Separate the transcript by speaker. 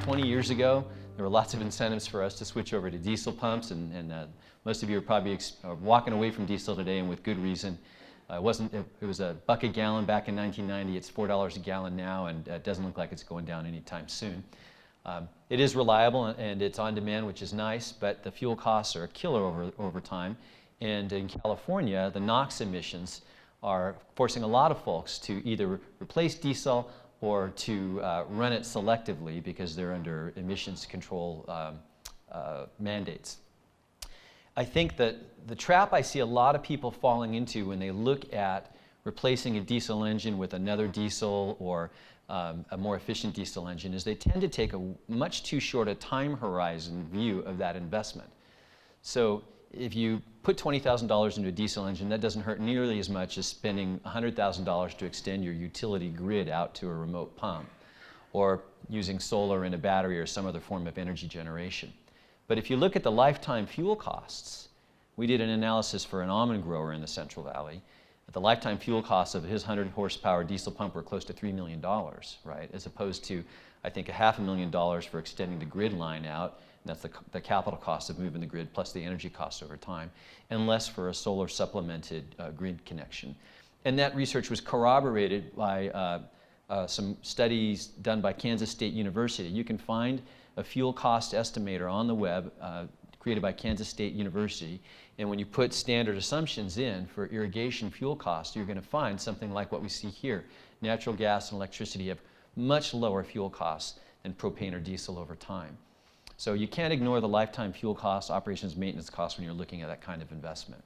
Speaker 1: 20 years ago, there were lots of incentives for us to switch over to diesel pumps, and most of you are probably walking away from diesel today, and with good reason. It was $1 a gallon back in 1990. It's $4 a gallon now, and it doesn't look like it's going down anytime soon. It is reliable and it's on demand, which is nice, but the fuel costs are a killer over time. And in California, the NOx emissions are forcing a lot of folks to either replace diesel or to run it selectively because they're under emissions control mandates. I think that the trap I see a lot of people falling into when they look at replacing a diesel engine with another diesel or a more efficient diesel engine is they tend to take a much too short a time horizon view of that investment. So if you put $20,000 into a diesel engine, that doesn't hurt nearly as much as spending $100,000 to extend your utility grid out to a remote pump, or using solar in a battery or some other form of energy generation. But if you look at the lifetime fuel costs, we did an analysis for an almond grower in the Central Valley. The lifetime fuel costs of his 100 horsepower diesel pump were close to $3 million, right? As opposed to, I think, $500,000 for extending the grid line out. And that's the capital cost of moving the grid plus the energy cost over time, and less for a solar supplemented grid connection. And that research was corroborated by some studies done by Kansas State University. You can find a fuel cost estimator on the web created by Kansas State University, and when you put standard assumptions in for irrigation fuel costs, you're going to find something like what we see here. Natural gas and electricity have much lower fuel costs than propane or diesel over time. So you can't ignore the lifetime fuel costs, operations maintenance costs when you're looking at that kind of investment.